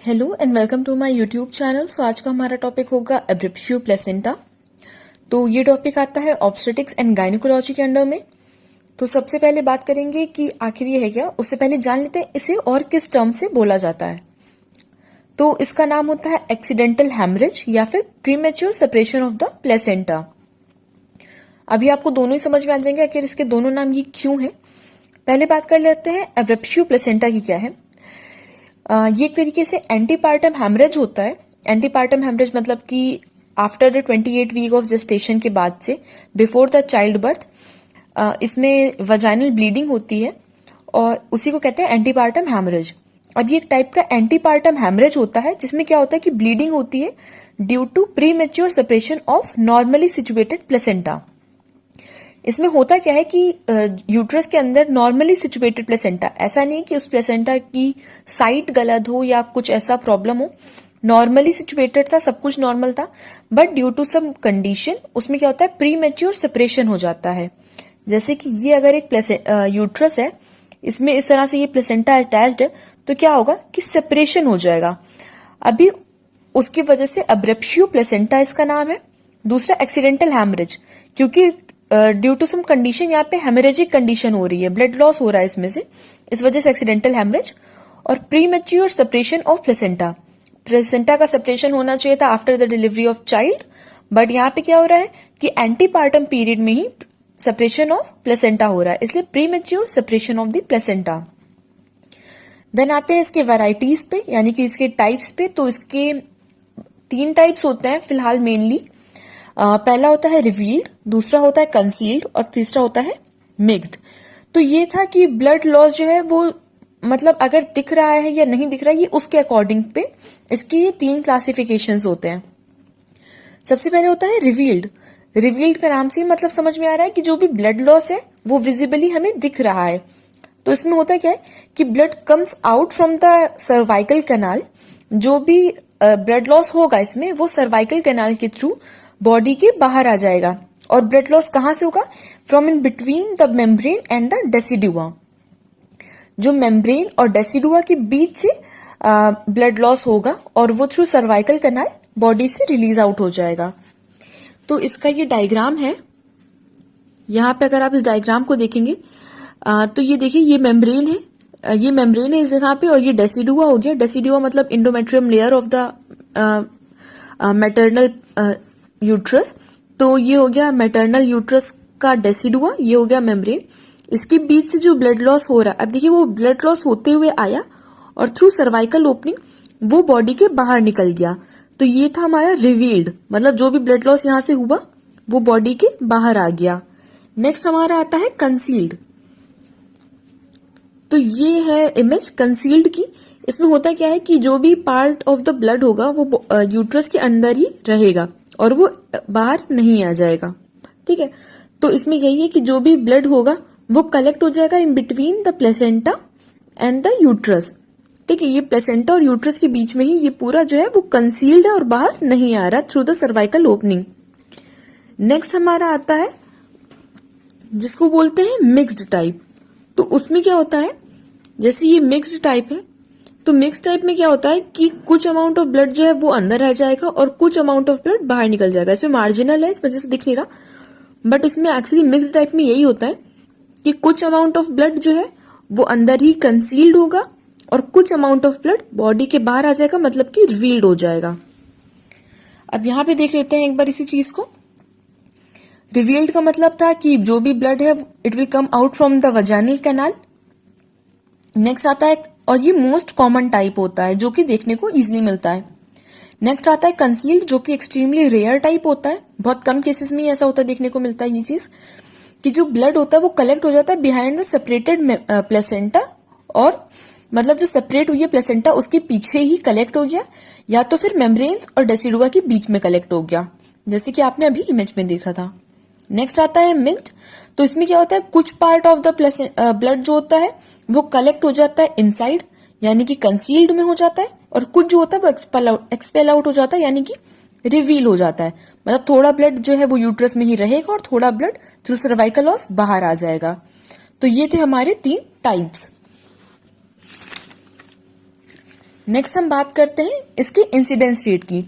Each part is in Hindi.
Hello and welcome to my YouTube channel. सो आज का हमारा टॉपिक होगा एब्रेप्शियो प्लेसेंटा। तो ये टॉपिक आता है ऑब्स्टेटिक्स एंड गायनेकोलॉजी के अंडर में। तो सबसे पहले बात करेंगे कि आखिर ये है क्या। उससे पहले जान लेते हैं इसे और किस टर्म से बोला जाता है। तो इसका नाम होता है एक्सीडेंटल हैमरेज या फिर premature separation of the placenta. अभी आपको दोनों ही समझ में आ जाएंगे आखिर इसके दोनों नाम ये क्यों है। पहले बात कर लेते हैं एब्रेप्शियो प्लेसेंटा की क्या है। ये एक तरीके से एंटीपार्टम हैमरेज होता है। एंटीपार्टम हैमरेज मतलब कि after the 28 week of gestation के बाद से बिफोर द चाइल्ड बर्थ इसमें वजाइनल ब्लीडिंग होती है और उसी को कहते हैं एंटीपार्टम हैमरेज। अब ये एक टाइप का एंटीपार्टम हैमरेज होता है जिसमें क्या होता है कि ब्लीडिंग होती है due to premature separation of normally situated placenta. इसमें होता क्या है कि यूट्रस के अंदर नॉर्मली सिचुएटेड प्लेसेंटा, ऐसा नहीं कि उस प्लेसेंटा की साइट गलत हो या कुछ ऐसा प्रॉब्लम हो। नॉर्मली सिचुएटेड था, सब कुछ नॉर्मल था, but due to some condition उसमें क्या होता है प्रीमेच्योर सेपरेशन हो जाता है। जैसे कि ये अगर एक यूट्रस है, इसमें इस तरह से ये प्लेसेंटा अटैच्ड है, तो क्या होगा कि सेपरेशन हो जाएगा। अभी उसकी वजह से एब्रेप्शियो प्लेसेंटा इसका नाम है। दूसरा एक्सीडेंटल हैमरेज, क्योंकि ड्यू टू सम कंडीशन यहाँ पे हेमरेजिक कंडीशन हो रही है, ब्लड लॉस हो रहा है इसमें से, इस वजह से एक्सीडेंटल हैमरेज। और premature separation of placenta, placenta का सेपरेशन होना चाहिए था after the delivery of child, but यहाँ पे क्या हो रहा है कि एंटीपार्टम पीरियड में ही सेपरेशन ऑफ प्लेसेंटा हो रहा है, इसलिए premature separation of the placenta. Then आते हैं इसके वैरायटीज पे, यानी कि इसके टाइप्स पे। तो इसके 3 टाइप्स होते हैं फिलहाल मेनली। पहला होता है रिवील्ड, दूसरा होता है कंसील्ड और तीसरा होता है मिक्स्ड। तो ये था कि ब्लड लॉस जो है वो मतलब अगर दिख रहा है या नहीं दिख रहा है, ये उसके अकॉर्डिंग पे इसके ये 3 क्लासिफिकेशंस होते हैं। सबसे पहले होता है रिवील्ड। रिवील्ड का नाम से मतलब समझ में आ रहा है कि जो भी ब्लड लॉस है वो विजिबली हमें दिख रहा है। तो इसमें होता क्या है कि blood comes out from the cervical canal. जो भी ब्लड लॉस होगा इसमें वो सर्वाइकल कैनाल के थ्रू बॉडी के बाहर आ जाएगा। और ब्लड लॉस कहां से होगा? From in between the membrane and the decidua. जो मेम्ब्रेन और डेसिडुआ के बीच से ब्लड लॉस होगा और वो थ्रू सर्वाइकल कैनाल बॉडी से रिलीज आउट हो जाएगा। तो इसका ये डायग्राम है। यहां पे अगर आप इस डायग्राम को देखेंगे तो ये देखिए, ये मेम्ब्रेन है, ये मेम्ब्रेन है इस जगह पे, और ये डेसिडुआ हो गया। डेसिडुआ मतलब endometrium layer of the maternal uterus. तो ये हो गया मैटरनल यूट्रस का डेसिडुआ, ये हो गया मेम्ब्रेन। इसके बीच से जो ब्लड लॉस हो रहा है, अब देखिए वो ब्लड लॉस होते हुए आया और थ्रू सर्वाइकल ओपनिंग वो बॉडी के बाहर निकल गया। तो ये था हमारा रिवील्ड, मतलब जो भी ब्लड लॉस यहां से हुआ वो बॉडी के बाहर आ गया। नेक्स्ट हमारा आता है कंसील्ड। तो ये है इमेज कंसील्ड की। इसमें होता क्या है कि जो भी पार्ट ऑफ द ब्लड होगा वो यूट्रस के अंदर ही रहेगा और वो बाहर नहीं आ जाएगा। ठीक है, तो इसमें यही है कि जो भी ब्लड होगा वो कलेक्ट हो जाएगा in between the placenta and the uterus. ठीक है, ये प्लेसेंटा और यूट्रस के बीच में ही ये पूरा जो है वो कंसील्ड है और बाहर नहीं आ रहा through the cervical opening. Next हमारा आता है जिसको बोलते हैं मिक्स्ड टाइप। तो उसमें क्या होता है, जैसे ये मिक्स्ड टाइप है, तो मिक्स टाइप में क्या होता है कि कुछ अमाउंट ऑफ ब्लड जो है वो अंदर रह जाएगा और कुछ अमाउंट ऑफ ब्लड बाहर निकल जाएगा। इसमें मार्जिनल है, इस वजह से दिख नहीं रहा, बट इसमें एक्चुअली मिक्स टाइप में यही होता है कि कुछ अमाउंट ऑफ ब्लड जो है वो अंदर ही कंसील्ड होगा और कुछ अमाउंट ऑफ ब्लड बॉडी के बाहर आ जाएगा, मतलब कि रिवील्ड हो जाएगा। अब यहां पे देख लेते हैं एक बार इसी चीज को। रिवील्ड का मतलब था कि जो भी ब्लड है it will come out from the vaginal canal. Next आता है, और ये मोस्ट कॉमन टाइप होता है जो कि देखने को इजीली मिलता है। नेक्स्ट आता है कंसील्ड, जो कि एक्सट्रीमली रेयर टाइप होता है। बहुत कम केसेस में ऐसा होता है, देखने को मिलता है ये चीज कि जो ब्लड होता है वो कलेक्ट हो जाता है बिहाइंड द सेपरेटेड प्लेसेंटा, और मतलब जो सेपरेट हुई है प्लेसेंटा उसके पीछे ही कलेक्ट हो गया, या तो फिर मेम्ब्रेन्स और डेसिडुआ के बीच में कलेक्ट हो गया, जैसे कि आपने अभी इमेज में देखा था। नेक्स्ट आता है मिक्स्ड। तो इसमें क्या होता है, कुछ पार्ट ऑफ द ब्लड जो होता है वो कलेक्ट हो जाता है इनसाइड, यानी कि कंसील्ड में हो जाता है, और कुछ जो होता है वो एक्सपेल आउट हो जाता है, यानी कि रिवील हो जाता है। मतलब थोड़ा ब्लड जो है वो यूट्रस में ही रहेगा और थोड़ा ब्लड थ्रू सर्वाइकल लॉस बाहर आ जाएगा। तो ये थे हमारे 3 टाइप्स। नेक्स्ट हम बात करते हैं इसकी इंसिडेंस रेट की।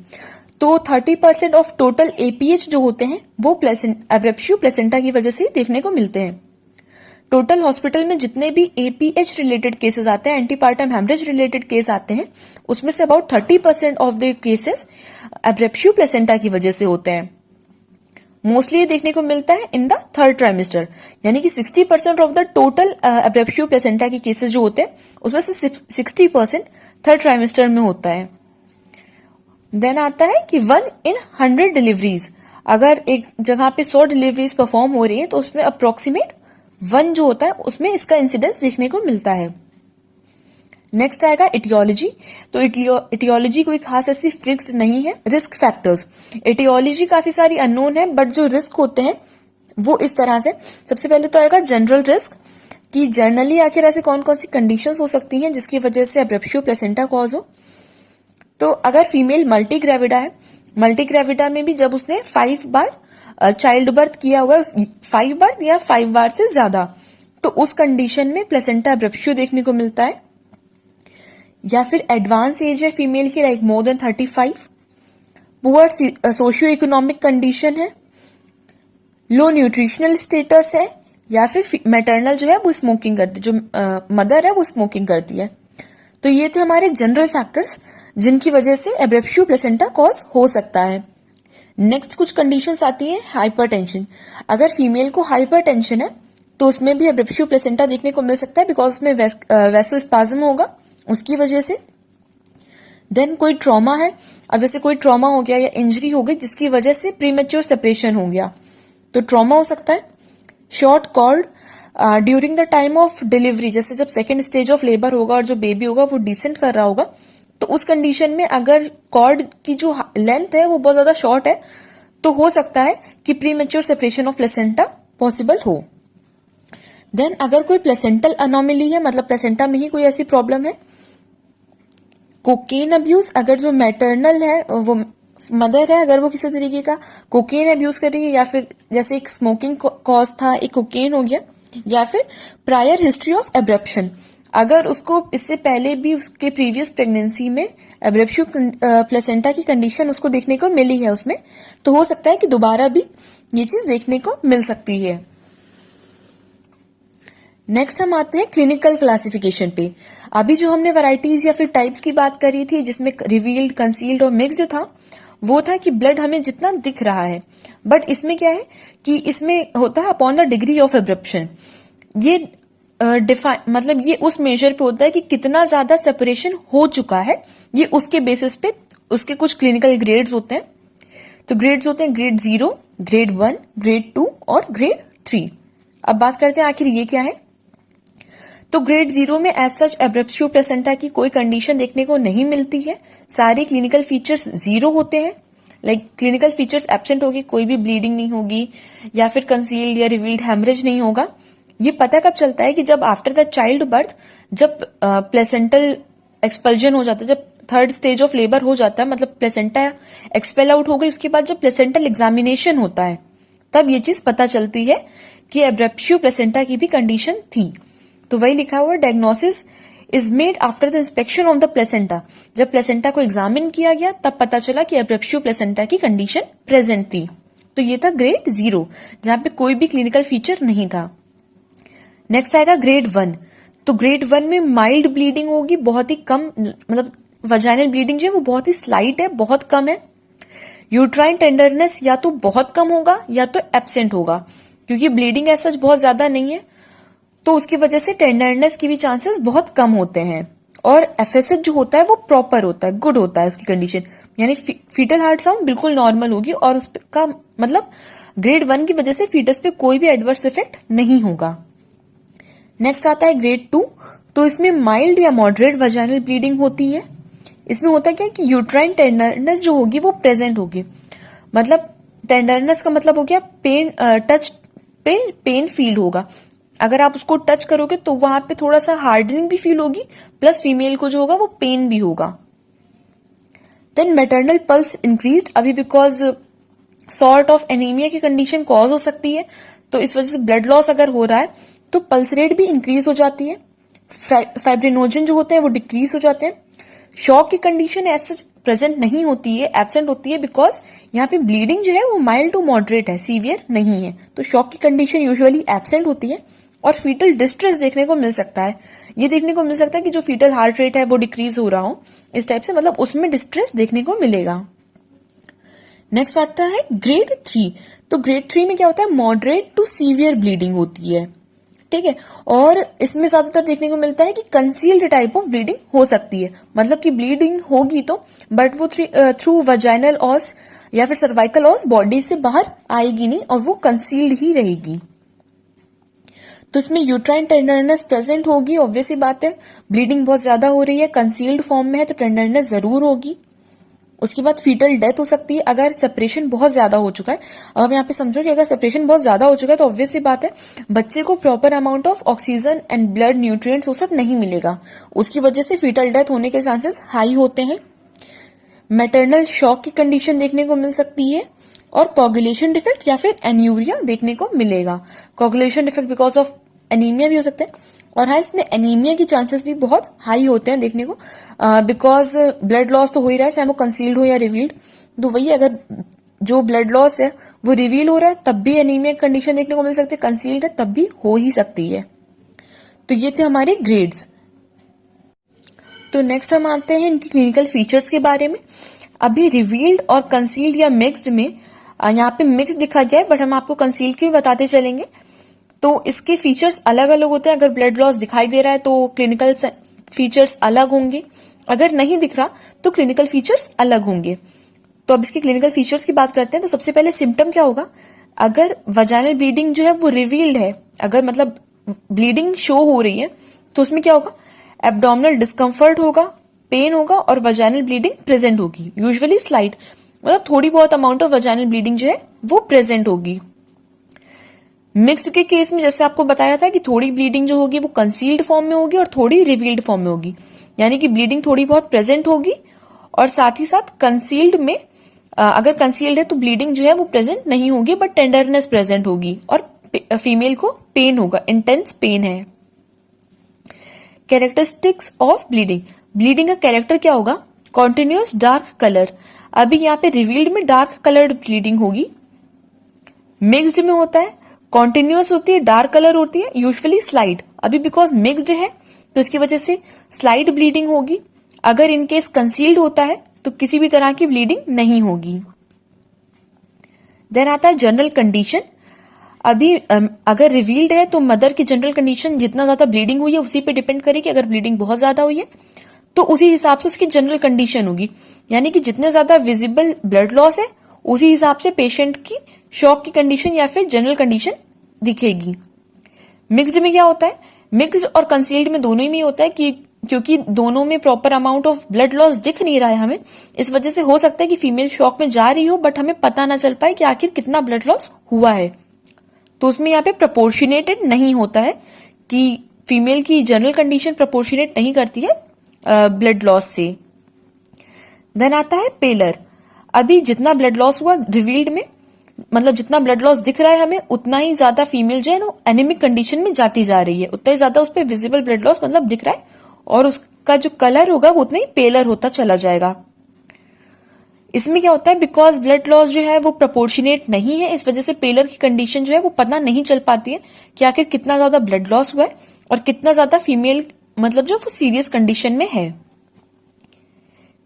तो 30% ऑफ टोटल एपीएच जो होते हैं वो एब्रेप्शियो प्लेसेंटा की वजह से देखने को मिलते हैं। टोटल हॉस्पिटल में जितने भी एपीएच रिलेटेड केसेस आते हैं, एंटीपार्टम हेमरेज रिलेटेड केस आते हैं, उसमें say about 30% of the cases एब्रेप्शियो placenta की वजह से होते हैं। मोस्टली ये देखने को मिलता है इन द थर्ड ट्राइमेस्टर, यानी कि 60% ऑफ द टोटल एब्रेप्शियो प्लेसेंटा के केसेस जो होते हैं उसमें से 60% थर्ड ट्राइमेस्टर में होता है। देन आता है कि 1 in 100 डिलीवरीज, अगर एक जगह पे 100 डिलीवरीज परफॉर्म हो रही है तो उसमें अप्रोक्सीमेट 1 जो होता है उसमें इसका इंसिडेंस देखने को मिलता है। नेक्स्ट आएगा इटियोलॉजी। तो इटियोलॉजी कोई खास ऐसी फिक्स्ड नहीं है। रिस्क फैक्टर्स, इटियोलॉजी काफी सारी अननोन है, बट जो रिस्क होते हैं वो इस तरह से, सबसे पहले तो आएगा जनरल रिस्क, कि जनरली आखिर ऐसे कौन कौन सी कंडीशंस हो सकती हैं जिसकी वजह से एब्रेप्शियो प्लेसेंटा कॉज हो। तो अगर फीमेल मल्टी ग्रेविडा है, मल्टी ग्रेविडा में भी जब उसने 5 बार चाइल्ड बर्थ किया हुआ है, 5 बार या 5 बार से ज्यादा, तो उस कंडीशन में प्लेसेंटा एब्रेप्शियो देखने को मिलता है। या फिर एडवांस एज है फीमेल की, like more than 35, poor socio economic condition है, लो न्यूट्रिशनल स्टेटस है, या फिर मैटरनल जो है वो स्मोकिंग करती है, जो मदर है वो स्मोकिंग करती है। तो ये थे हमारे जनरल फैक्टर्स जिनकी वजह से एब्रेप्शियो प्लेसेंटा कॉज हो सकता है। नेक्स्ट कुछ कंडीशंस आती है हाइपरटेंशन। अगर फीमेल को हाइपरटेंशन है तो उसमें भी एब्रेप्शियो प्लेसेंटा देखने को मिल सकता है, बिकॉज उसमें वैसोस्पाज्म होगा उसकी वजह से। देन कोई ट्रॉमा है, अब जैसे कोई ट्रॉमा हो गया या इंजरी हो गई जिसकी वजह से प्रीमेच्योर सेपरेशन हो गया, तो ट्रॉमा हो सकता है। Short cord during the time of delivery, जैसे जब सेकेंड स्टेज ऑफ लेबर होगा और जो बेबी होगा वो डिसेंट कर रहा होगा, तो उस कंडीशन में अगर कॉर्ड की जो लेंथ है वो बहुत ज्यादा शॉर्ट है तो हो सकता है कि premature separation of placenta possible हो। देन अगर कोई प्लेसेंटल अनोमली है, मतलब प्लेसेंटा में ही कोई ऐसी प्रॉब्लम है। कोकेन अब्यूज, अगर जो मैटरनल है वो मदर है, अगर वो किसी तरीके का कोकेन अब्यूज कर रही है, या फिर जैसे एक स्मोकिंग कॉज था, एक कोकेन हो गया, या फिर प्रायर हिस्ट्री ऑफ एब्रेप्शन, अगर उसको इससे पहले भी उसके प्रीवियस प्रेगनेंसी में एब्रेप्शियो प्लेसेंटा की कंडीशन उसको देखने को मिली है उसमें, तो हो सकता है कि दोबारा भी ये चीज देखने को मिल सकती है। नेक्स्ट हम आते हैं क्लिनिकल क्लासिफिकेशन पे। अभी जो हमने वैरायटीज या फिर टाइप्स की बात करी थी जिसमें रिवील्ड, कंसील्ड और मिक्स्ड था, वो था कि ब्लड हमें जितना दिख रहा है, बट इसमें क्या है कि इसमें होता है upon the degree of abruption. ये मतलब ये उस मेजर पे होता है कि कितना ज्यादा सेपरेशन हो चुका है, ये उसके बेसिस पे उसके कुछ क्लिनिकल ग्रेड्स होते हैं। तो ग्रेड्स होते हैं ग्रेड 0, ग्रेड 1, ग्रेड 2 और ग्रेड 3। अब बात करते हैं आखिर ये क्या है। तो ग्रेड 0 में एज सच एब्रेप्शियो प्लेसेंटा की कोई कंडीशन देखने को नहीं मिलती है, सारे क्लिनिकल फीचर्स 0 होते हैं, लाइक क्लिनिकल फीचर्स एब्सेंट होगी, कोई भी ब्लीडिंग नहीं होगी या फिर कंसील्ड या रिवील्ड हेमरेज नहीं होगा। ये पता कब चलता है कि जब आफ्टर द चाइल्ड बर्थ, जब प्लेसेंटल एक्सपल्जन हो जाता है, जब थर्ड स्टेज ऑफ लेबर हो जाता है, मतलब प्लेसेंटा एक्सपेल आउट हो गई, उसके बाद जब प्लेसेंटल एग्जामिनेशन होता है तब ये चीज पता चलती है कि एब्रेप्शियो प्लेसेंटा की भी कंडीशन थी। तो वही लिखा हुआ diagnosis is made after the inspection of the placenta. जब प्लेसेंटा को एग्जामिन किया गया तब पता चला कि एब्रेप्शियो प्लेसेंटा की कंडीशन प्रेजेंट थी। तो ये था ग्रेड 0 जहां पे कोई भी क्लिनिकल फीचर नहीं था। नेक्स्ट आएगा ग्रेड 1। तो ग्रेड 1 में माइल्ड ब्लीडिंग होगी, बहुत ही कम, मतलब वजाइनल ब्लीडिंग जो है वो बहुत ही स्लाइट है, बहुत कम है। यूट्राइन टेंडरनेस या तो बहुत कम होगा या तो एब्सेंट होगा, क्योंकि ब्लीडिंग ऐसा बहुत ज्यादा नहीं है, तो उसकी वजह से टेंडरनेस की भी चांसेस बहुत कम होते हैं। और एफएसएच जो होता है वो प्रॉपर होता है, गुड होता है उसकी कंडीशन, यानी फीटल हार्ट साउंड बिल्कुल नॉर्मल होगी और उसका मतलब ग्रेड 1 की वजह से फीटस पे कोई भी एडवर्स इफेक्ट नहीं होगा। नेक्स्ट आता है ग्रेड 2। तो इसमें माइल्ड या मॉडरेट वजाइनल ब्लीडिंग होती है। इसमें होता क्या है कि यूट्राइन टेंडरनेस जो होगी वो प्रेजेंट होगी, मतलब टेंडरनेस का मतलब हो गया पेन, टच पे पेन फील होगा। अगर आप उसको टच करोगे तो वहां पे थोड़ा सा हार्डनिंग भी फील होगी, प्लस फीमेल को जो होगा वो पेन भी होगा। देन मैटरनल पल्स इंक्रीज्ड, अभी बिकॉज सॉर्ट ऑफ एनीमिया की कंडीशन कॉज हो सकती है, तो इस वजह से ब्लड लॉस अगर हो रहा है तो पल्स रेट भी इंक्रीज हो जाती है। फाइब्रिनोजन जो होते हैं वो डिक्रीज हो जाते हैं। शॉक की कंडीशन एज सच प्रेजेंट नहीं होती है, एब्सेंट होती है, बिकॉज यहाँ पे ब्लीडिंग जो है वो माइल्ड टू मॉडरेट है, सीवियर नहीं है। तो शॉक की कंडीशन यूजुअली एब्सेंट होती है और फीटल डिस्ट्रेस देखने को मिल सकता है। ये देखने को मिल सकता है कि जो फीटल हार्ट रेट है वो डिक्रीज हो रहा हो, इस टाइप से, मतलब उसमें डिस्ट्रेस देखने को मिलेगा। नेक्स्ट आता है ग्रेड 3। तो ग्रेड 3 में क्या होता है, मॉडरेट टू सीवियर ब्लीडिंग होती है, ठीक है। और इसमें ज्यादातर देखने को मिलता है कि कंसील्ड टाइप ऑफ ब्लीडिंग हो सकती है, मतलब कि ब्लीडिंग होगी तो बट वो थ्रू वजाइनल ऑस या फिर सर्वाइकल ऑस बॉडी से बाहर आएगी नहीं और वो कंसील्ड ही रहेगी। तो इसमें यूट्राइन टेंडरनेस प्रेजेंट होगी, ऑब्वियस ही बात है, ब्लीडिंग बहुत ज्यादा हो रही है, कंसील्ड फॉर्म में है तो टेंडरनेस जरूर होगी। उसके बाद फीटल डेथ हो सकती है अगर सेपरेशन बहुत ज्यादा हो चुका है। अब आप यहाँ पे समझो कि अगर सेपरेशन बहुत ज्यादा हो चुका है तो ऑब्वियस सी बात है बच्चे को proper amount of oxygen and blood nutrients वो सब नहीं मिलेगा, उसकी वजह से फीटल डेथ होने के चांसेस हाई होते हैं। मैटरनल शॉक की कंडीशन देखने को मिल सकती है और कोगुलेशन डिफेक्ट या फिर एन्यूरिया देखने को मिलेगा। Coagulation defect because of anaemia भी हो सकता है, और हाँ इसमें एनीमिया की चांसेस भी बहुत हाई होते हैं देखने को, बिकॉज ब्लड लॉस तो हो ही रहा है, चाहे वो कंसील्ड हो या रिवील्ड। तो वही अगर जो ब्लड लॉस है वो रिवील हो रहा है तब भी एनीमिया कंडीशन देखने को मिल सकती है, कंसील्ड है तब भी हो ही सकती है। तो ये थे हमारे ग्रेड्स। तो नेक्स्ट हम आते हैं इनकी क्लिनिकल फीचर्स के बारे में। अभी रिवील्ड और कंसील्ड या मिक्स्ड में, यहाँ पे मिक्स्ड लिखा जाए बट हम आपको कंसील्ड के भी बताते चलेंगे। तो इसके फीचर्स अलग अलग होते हैं, अगर ब्लड लॉस दिखाई दे रहा है तो क्लिनिकल फीचर्स अलग होंगे, अगर नहीं दिख रहा तो क्लिनिकल फीचर्स अलग होंगे। तो अब इसके क्लिनिकल फीचर्स की बात करते हैं। तो सबसे पहले सिम्टम क्या होगा, अगर वजाइनल ब्लीडिंग जो है वो रिवील्ड है, अगर मतलब ब्लीडिंग शो हो रही है तो उसमें क्या होगा, एब्डोमिनल डिस्कम्फर्ट होगा, पेन होगा और वजाइनल ब्लीडिंग प्रेजेंट होगी, यूजुअली स्लाइट, मतलब थोड़ी बहुत अमाउंट ऑफ वजाइनल ब्लीडिंग जो है वो प्रेजेंट होगी। मिक्स्ड के केस में जैसे आपको बताया था कि थोड़ी ब्लीडिंग जो होगी वो कंसील्ड फॉर्म में होगी और थोड़ी रिवील्ड फॉर्म में होगी, यानी कि ब्लीडिंग थोड़ी बहुत प्रेजेंट होगी और साथ ही साथ कंसील्ड में अगर कंसील्ड है तो ब्लीडिंग जो है वो प्रेजेंट नहीं होगी बट टेंडरनेस प्रेजेंट होगी और फीमेल को पेन होगा, इंटेंस पेन है। कैरेक्टरिस्टिक्स ऑफ ब्लीडिंग, ब्लीडिंग का कैरेक्टर क्या होगा, कॉन्टिन्यूअस डार्क कलर। अभी यहाँ पे रिवील्ड में डार्क कलर्ड ब्लीडिंग होगी, मिक्स्ड में होता है कॉन्टिन्यूअस होती है, डार्क कलर होती है, यूजुअली स्लाइड। अभी बिकॉज मिक्स्ड है तो इसकी वजह से स्लाइड ब्लीडिंग होगी, अगर इनकेस कंसील्ड होता है तो किसी भी तरह की ब्लीडिंग नहीं होगी। देन आता है जनरल कंडीशन। अभी अगर रिवील्ड है तो मदर की जनरल कंडीशन जितना ज्यादा ब्लीडिंग हुई है उसी पे डिपेंड करेगी, अगर ब्लीडिंग बहुत ज्यादा हुई है तो उसी हिसाब से उसकी जनरल कंडीशन होगी, यानी कि जितने ज्यादा विजिबल ब्लड लॉस है उसी हिसाब से पेशेंट की शॉक की कंडीशन या फिर जनरल कंडीशन दिखेगी। मिक्स्ड में क्या होता है, मिक्स्ड और कंसील्ड में दोनों ही में होता है कि क्योंकि दोनों में proper amount of blood loss दिख नहीं रहा है हमें, इस वजह से हो सकता है कि फीमेल शॉक में जा रही हो बट हमें पता ना चल पाए कि आखिर कितना ब्लड लॉस हुआ है। तो उसमें यहाँ पे प्रपोर्शनेटेड नहीं होता है कि फीमेल की जनरल कंडीशन प्रपोर्शनेट नहीं करती है ब्लड लॉस से। देन आता है पेलर। अभी जितना ब्लड लॉस हुआ रिवील्ड में, मतलब जितना ब्लड लॉस दिख रहा है हमें उतना ही ज्यादा फीमेल जो है ना एनीमिक कंडीशन में जाती जा रही है, उतना ही ज्यादा उस पर विजिबल ब्लड लॉस मतलब दिख रहा है और उसका जो कलर होगा वो उतना ही पेलर होता चला जाएगा। इसमें क्या होता है, बिकॉज ब्लड लॉस जो है वो प्रपोर्शनेट नहीं है, इस वजह से पेलर की कंडीशन जो है वो पता नहीं चल पाती है कि आखिर कितना ज्यादा ब्लड लॉस हुआ है और कितना ज्यादा फीमेल मतलब जो वो सीरियस कंडीशन में है।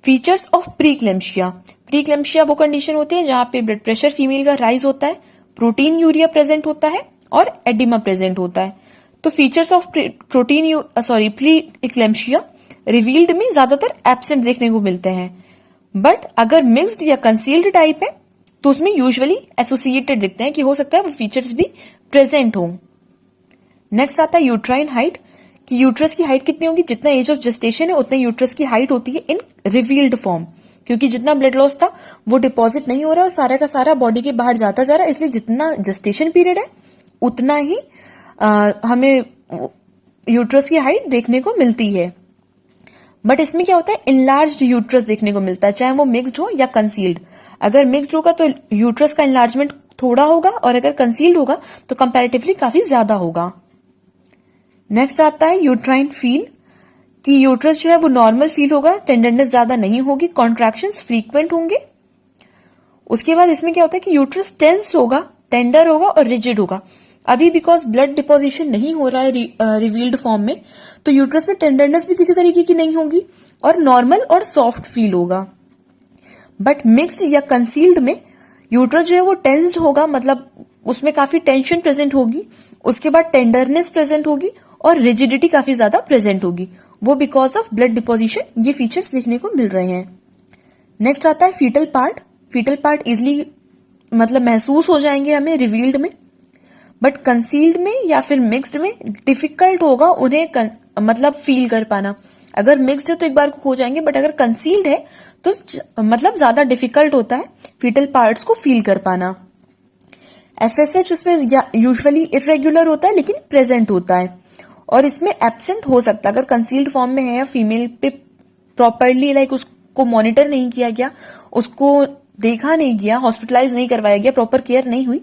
Features of प्रीक्लेम्शिया। प्रीक्लेम्शिया वो कंडीशन होती है जहां पे ब्लड प्रेशर फीमेल का राइज होता है, प्रोटीन यूरिया प्रेजेंट होता है और एडिमा प्रेजेंट होता है। तो फीचर्स ऑफ प्रीक्लेम्शिया रिवील्ड में ज्यादातर एब्सेंट देखने को मिलते हैं, बट अगर मिक्स्ड या कंसील्ड टाइप है तो उसमें यूजुअली एसोसिएटेड दिखते हैं कि हो सकता है वो फीचर्स भी प्रेजेंट हो। नेक्स्ट आता है यूट्राइन हाइट, कि यूट्रस की हाइट कितनी होगी, जितना एज ऑफ जेस्टेशन है उतनी यूट्रस की हाइट होती है इन रिवील्ड फॉर्म, क्योंकि जितना ब्लड लॉस था वो डिपॉजिट नहीं हो रहा और सारा का सारा बॉडी के बाहर जाता जा रहा है, इसलिए जितना जेस्टेशन पीरियड है उतना ही हमें यूट्रस की हाइट देखने को मिलती है। बट इसमें क्या होता है, इनलार्ज्ड यूट्रस देखने को मिलता है, चाहे वो मिक्स्ड हो या कंसील्ड। अगर मिक्स्ड होगा तो यूट्रस का इनलार्जमेंट थोड़ा होगा और अगर कंसील्ड होगा तो कंपैरेटिवली काफी ज्यादा होगा। नेक्स्ट आता है यूट्राइन फील, कि यूट्रस जो है वो नॉर्मल फील होगा, टेंडरनेस ज्यादा नहीं होगी, कॉन्ट्रैक्शंस फ्रीक्वेंट होंगे। उसके बाद इसमें क्या होता है कि यूट्रस टेंस होगा, टेंडर होगा और रिजिड होगा। अभी बिकॉज ब्लड डिपोजिशन नहीं हो रहा है रिवील्ड फॉर्म में, तो यूट्रस में टेंडरनेस भी किसी तरीके की नहीं होगी और नॉर्मल और सॉफ्ट फील होगा। बट मिक्स्ड या कंसील्ड में यूट्रस जो है वो टेंस्ड होगा, मतलब उसमें काफी टेंशन प्रेजेंट होगी, उसके बाद टेंडरनेस प्रेजेंट होगी और रिजिडिटी काफी ज्यादा प्रेजेंट होगी, वो बिकॉज ऑफ ब्लड डिपोजिशन। ये फीचर्स देखने को मिल रहे हैं। नेक्स्ट आता है fetal part. Fetal part easily मतलब महसूस हो जाएंगे हमें रिवील्ड में, बट कंसील्ड में या फिर मिक्स्ड में डिफिकल्ट होगा उन्हें मतलब फील कर पाना। अगर मिक्स्ड है तो एक बार को हो जाएंगे, बट अगर कंसील्ड है तो मतलब ज्यादा डिफिकल्ट होता है फीटल पार्ट्स को फील कर पाना। एफएसएच उसमें यूजुअली इरेगुलर होता है लेकिन प्रेजेंट होता है, और इसमें एब्सेंट हो सकता है अगर कंसील्ड फॉर्म में है या फीमेल पे प्रॉपरली लाइक उसको मॉनिटर नहीं किया गया, उसको देखा नहीं गया, हॉस्पिटलाइज नहीं करवाया गया, प्रॉपर केयर नहीं हुई,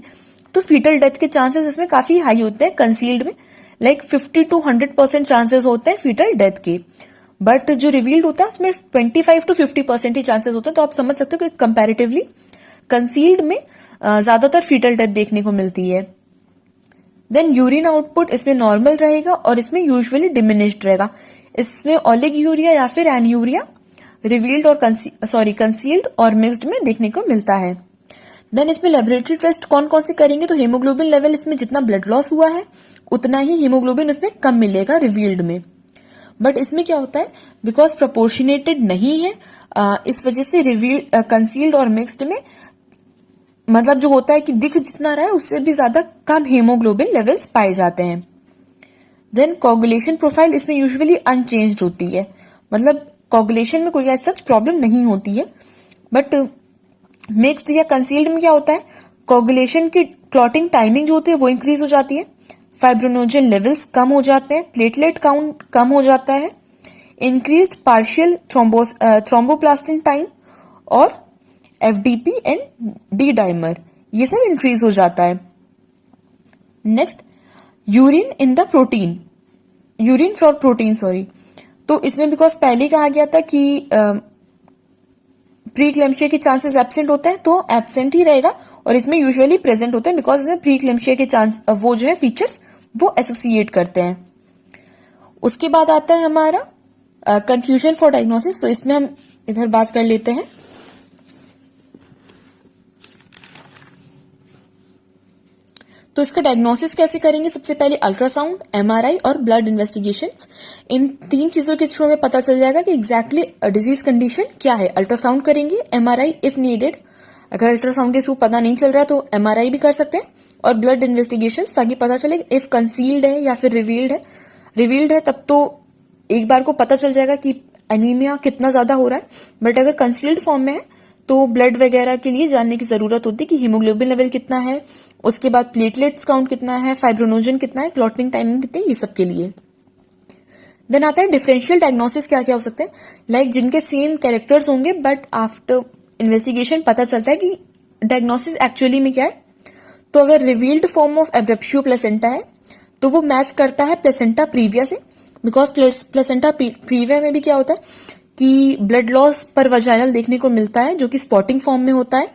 तो फीटल डेथ के चांसेस इसमें काफी हाई होते हैं कंसील्ड में। लाइक 50 to 100% चांसेस होते हैं फीटल डेथ के, बट जो रिवील्ड होता है उसमें 25 to 50% ही चांसेस होते हैं। तो आप समझ सकते हो कि कंपैरेटिवली कंसील्ड में ज्यादातर फीटल डेथ देखने को मिलती है। देन यूरिन आउटपुट इसमें नॉर्मल रहेगा और इसमें यूजुअली डिमिनिश्ड रहेगा। इसमें ओलिगोयूरिया या फिर एन्यूरिया रिवील्ड और कंसील्ड और मिक्स्ड में देखने को मिलता है। देन इसमें लेबोरेटरी टेस्ट कौन कौन से करेंगे, तो हीमोग्लोबिन लेवल इसमें जितना ब्लड लॉस हुआ है उतना ही हीमोग्लोबिन इसमें कम मिलेगा रिवील्ड में। बट इसमें क्या होता है, बिकॉज प्रोपोर्शनेटेड नहीं है, इस वजह से रिवील्ड कंसील्ड और मिक्स्ड में मतलब जो होता है कि दिख जितना रहा है उससे भी ज्यादा कम हीमोग्लोबिन लेवल्स पाए जाते हैं। देन कोगुलेशन प्रोफाइल इसमें यूजुअली अनचेंज्ड होती है, मतलब कोगुलेशन में कोई सच प्रॉब्लम नहीं होती है। बट मिक्स्ड या कंसील्ड में क्या होता है, कोगुलेशन की क्लॉटिंग टाइमिंग जो होती है वो इंक्रीज हो जाती है, फाइब्रोनोजन लेवल्स कम हो जाते हैं, प्लेटलेट काउंट कम हो जाता है, इंक्रीज्ड पार्शियल थ्रोम्बोप्लास्टिन टाइम और एफडीपी एंड डी डाइमर ये सब इंक्रीज हो जाता है। Next urine in the protein, urine for protein sorry. तो इसमें बिकॉज पहले कहा गया था कि प्रीक्लेम्शिया के चांसेस एब्सेंट होते हैं, तो एब्सेंट ही रहेगा, और इसमें यूजुअली प्रेजेंट होते हैं बिकॉज इसमें प्रीक्लेम्शिया के चांस वो जो है फीचर्स वो एसोसिएट करते हैं। उसके बाद आता है हमारा कंफ्यूजन फॉर डायग्नोसिस। तो इसमें हम इधर बात कर लेते हैं। तो इसका डायग्नोसिस कैसे करेंगे, सबसे पहले अल्ट्रासाउंड, एमआरआई और ब्लड इन्वेस्टिगेशंस, इन तीन चीजों के थ्रू हमें पता चल जाएगा कि एग्जैक्टली डिजीज कंडीशन क्या है। अल्ट्रासाउंड करेंगे, एमआरआई इफ नीडेड, अगर अल्ट्रासाउंड के थ्रू पता नहीं चल रहा तो एमआरआई भी कर सकते हैं, और ब्लड इन्वेस्टिगेशन ताकि पता चले इफ कंसील्ड है या फिर रिवील्ड है। रिवील्ड है तब तो एक बार को पता चल जाएगा कि एनीमिया कितना ज्यादा हो रहा है, बट अगर कंसील्ड फॉर्म में है तो ब्लड वगैरह के लिए जानने की जरूरत होती है कि हीमोग्लोबिन लेवल कितना है, उसके बाद प्लेटलेट्स काउंट कितना है, फाइब्रोनोजन कितना है, क्लॉटिंग टाइमिंग कितनी है, ये सब के लिए। देन आता है डिफरेंशियल डायग्नोसिस, क्या क्या हो सकते हैं, लाइक जिनके सेम कैरेक्टर्स होंगे बट आफ्टर इन्वेस्टिगेशन पता चलता है कि डायग्नोसिस एक्चुअली में क्या है। तो अगर रिवील्ड फॉर्म ऑफ एब्रेप्शियो प्लेसेंटा है तो वो मैच करता है प्लेसेंटा प्रीविया से, बिकॉज प्लेसेंटा प्रीविया में भी क्या होता है कि ब्लड लॉस पर वजाइनल देखने को मिलता है जो कि स्पॉटिंग फॉर्म में होता है,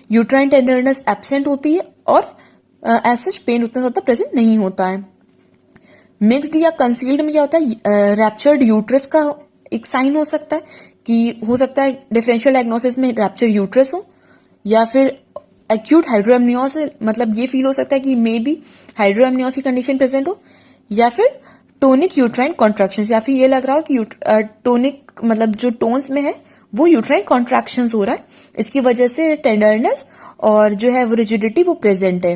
यूट्राइन टेंडरनेस एब्सेंट होती है और एज सच पेन उतना ज्यादा प्रेजेंट नहीं होता है। मिक्स्ड या कंसील्ड में क्या होता है, रैप्चर्ड यूट्रस का एक साइन हो सकता है कि हो सकता है डिफरेंशियल डायग्नोसिस में रैप्चर यूट्रस हो, या फिर एक्यूट हाइड्रोएमनियोस, मतलब ये फील हो सकता है कि मे बी हाइड्रोएमनियोस की कंडीशन प्रेजेंट हो, या फिर टोनिक यूट्राइन कॉन्ट्रैक्शन, या फिर ये लग रहा हो कि टोनिक मतलब जो टोन्स में है वो यूट्राइन कॉन्ट्रैक्शन हो रहा है, इसकी वजह से टेंडरनेस और जो है वो रिजिडिटी वो प्रेजेंट है।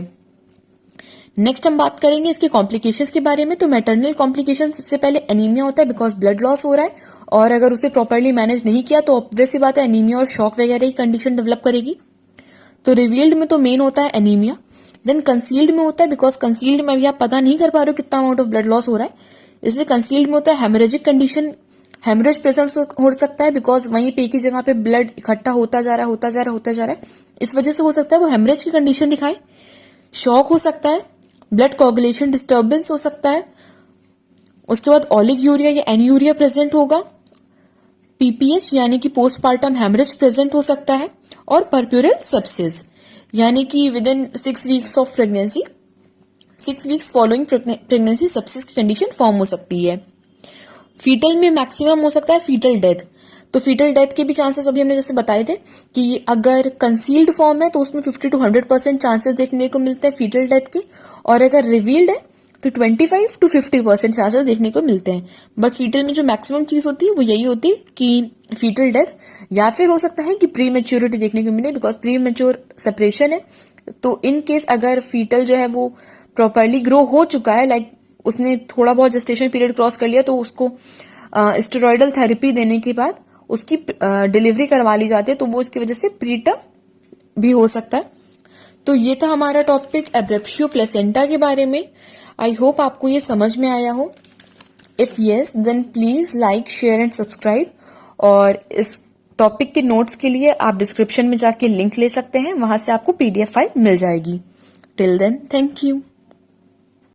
नेक्स्ट हम बात करेंगे इसके कॉम्प्लिकेशंस के बारे में। तो मैटरनल कॉम्प्लिकेशन सबसे पहले एनीमिया होता है बिकॉज ब्लड लॉस हो रहा है, और अगर उसे प्रॉपरली मैनेज नहीं किया तो ऑब्वियस सी बात है एनीमिया और शॉक वगैरह की कंडीशन डेवलप करेगी। तो रिवील्ड में तो मेन होता है एनीमिया। देन कंसील्ड में होता है बिकॉज कंसील्ड में भी आप पता नहीं कर पा रहे हो कितना अमाउंट ऑफ ब्लड लॉस हो रहा है, इसलिए कंसील्ड में होता है हेमरेजिक कंडीशन, हेमरेज प्रेजेंट हो सकता है बिकॉज वहीं पे एक ही जगह पे ब्लड इकट्ठा होता जा रहा है, इस वजह से हो सकता है वो हेमरेज की कंडीशन दिखाए। शॉक हो सकता है, ब्लड कोगुलेशन डिस्टर्बेंस हो सकता है, उसके बाद ओलिगोयूरिया या एन्यूरिया प्रेजेंट होगा, पीपीएच यानी कि पोस्टपार्टम हेमरेज प्रेजेंट हो सकता है, और परप्यूरल सेप्सिस यानी कि with in 6 weeks of pregnancy, 6 weeks following pregnancy sepsis की कंडीशन फॉर्म हो सकती है। फीटल में मैक्सिमम हो सकता है फीटल डेथ। तो फीटल डेथ के भी चांसेस अभी हमने जैसे बताए थे कि अगर कंसील्ड फॉर्म है तो उसमें 50 to 100% चांसेस देखने को मिलते हैं फीटल डेथ के, और अगर रिवील्ड है तो 25 to 50% चांसेस देखने को मिलते हैं। बट फीटल में जो मैक्सिमम चीज होती है वो यही होती है कि फीटल डेथ, या फिर हो सकता है कि प्री मेच्योरिटी देखने को मिले, बिकॉज प्री मेच्योर सेपरेशन है। तो इन केस अगर फीटल जो है वो प्रॉपरली ग्रो हो चुका है, लाइक उसने थोड़ा बहुत जेस्टेशन पीरियड क्रॉस कर लिया, तो उसको स्टेरॉइडल थेरेपी देने के बाद उसकी डिलीवरी करवा ली जाती है, तो वो इसकी वजह से प्रीटर्म भी हो सकता है। तो ये था हमारा टॉपिक एब्रेप्शियो प्लेसेंटा के बारे में। आई होप आपको ये समझ में आया हो। If yes then please like, share and subscribe. और इस टॉपिक के नोट्स के लिए आप डिस्क्रिप्शन में जाके लिंक ले सकते हैं, वहां से आपको पीडीएफ फाइल मिल जाएगी। Till then, thank you.